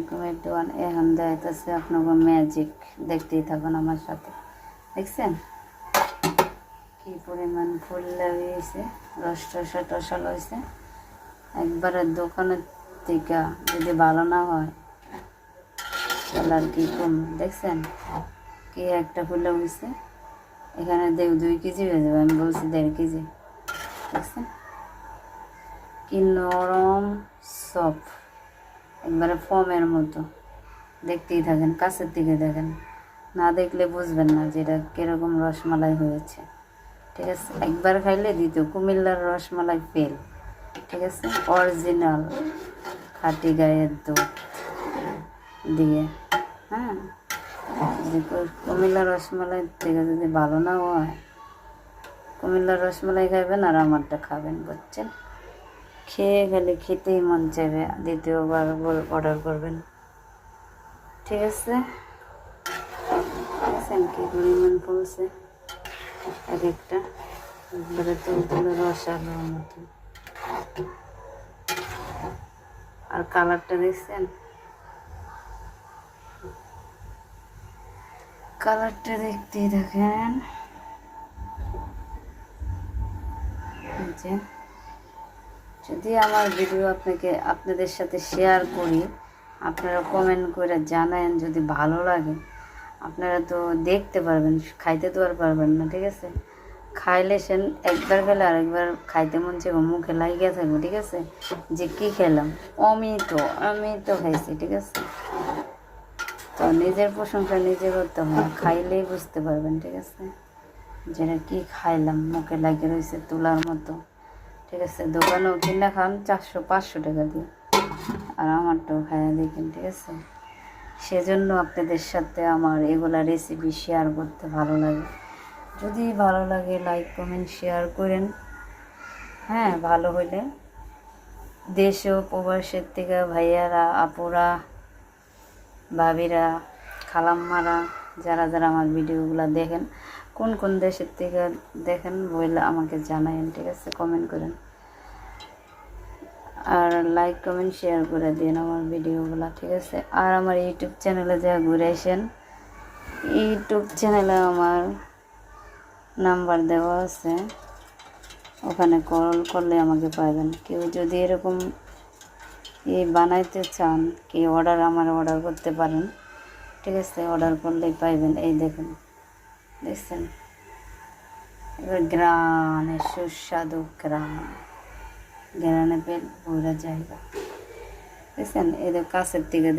আলাইকুম এভরিওয়ান। এখন দেখাইতেছে আপনাকে ম্যাজিক, দেখতেই থাকুন আমার সাথে। দেখছেন কি পরিমাণ ফুল লাগিয়েছে, রস টসা টসা লইছে। একবারে দোকানের থেকে যদি ভালো না হয় তাহলে আর কি কম। দেখছেন কি একটা ফুল হয়েছে, এখানে 2 কেজি হয়ে যাবে, আমি বলছি 1.5 কেজি। দেখছেন কি নরম সফট, একবারে ফমের মতো। দেখতেই থাকেন, কাছের দিকে দেখেন, না দেখলে বুঝবেন না যে এটা কীরকম রসমালাই হয়েছে। ঠিক আছে, একবার খাইলে দ্বিতীয়। কুমিল্লার রসমালাই ফেল, ঠিক আছে, অরিজিনাল খাঁটি গায়ের দুধ দিয়ে। হ্যাঁ, কুমিল্লার রসমালাই থেকে যদি ভালো না হয়, কুমিল্লার রসমালাই খাবেন আর আমারটা খাবেন, বুঝছেন? খেয়ে গেলে খেতেই মন চাইবে, দ্বিতীয়বার অর্ডার করবেন। ঠিক আছে, দেখছেন কি পরিমাণ ফুলছে, এক একটা একবারে তুলতুলে রসালোর মতো। আর কালারটা দেখছেন, কালারটা দেখতেই দেখেন। যদি আমার ভিডিও আপনাদের সাথে শেয়ার করি, আপনারা কমেন্ট করে জানান যদি ভালো লাগে। আপনারা তো দেখতে পারবেন, খাইতে তো আর পারবেন না। ঠিক আছে, খাইলে সেন একবার খেলে আরেকবার খাইতে মন চাইব, মুখে লাগিয়ে থাকবো। ঠিক আছে, যে কি খেলাম, আমি তো খাইছি। ঠিক আছে, তো নিজের প্রশংসা নিজে করতে হয়, খাইলেই বুঝতে পারবেন। ঠিক আছে, যেটা কি খাইলাম, মুখে লাগিয়ে রয়েছে তুলার মতো। ঠিক আছে, দোকানেও কিনা খান 400-500 টাকা দিয়ে, আর আমারটাও খাইয়া দেখেন। ঠিক আছে, সেজন্য আপনাদের সাথে আমার এগুলা রেসিপি শেয়ার করতে ভালো লাগে। যদি ভালো লাগে লাইক কমেন্ট শেয়ার করেন। হ্যাঁ, ভালো হইলে দেশ ও প্রবাসের থেকে ভাইয়ারা, আপুরা, ভাবিরা, খালাম্মারা, যারা যারা আমার ভিডিওগুলো দেখেন, কোন কোন দেশের থেকে দেখেন বলে আমাকে জানায়েন। ঠিক আছে, কমেন্ট করেন আর লাইক কমেন্ট শেয়ার করে দিন আমার ভিডিওগুলো। ঠিক আছে, আর আমার ইউটিউব চ্যানেলে যা ঘুরে আসেন, ইউটিউব চ্যানেলে আমার নাম্বার দেওয়া আছে, ওখানে কল করলে আমাকে পাবেন। কেউ যদি এরকম বানাইতে চান, কি অর্ডার করতে পারেন। ঠিক আছে, অর্ডার করলেই পাইবেন। এই দেখুন, দেখছেন এবার গ্রানে সুস্বাদু গ্রানে পেট ভরা জায়গা। দেখছেন, এদের কাছের থেকে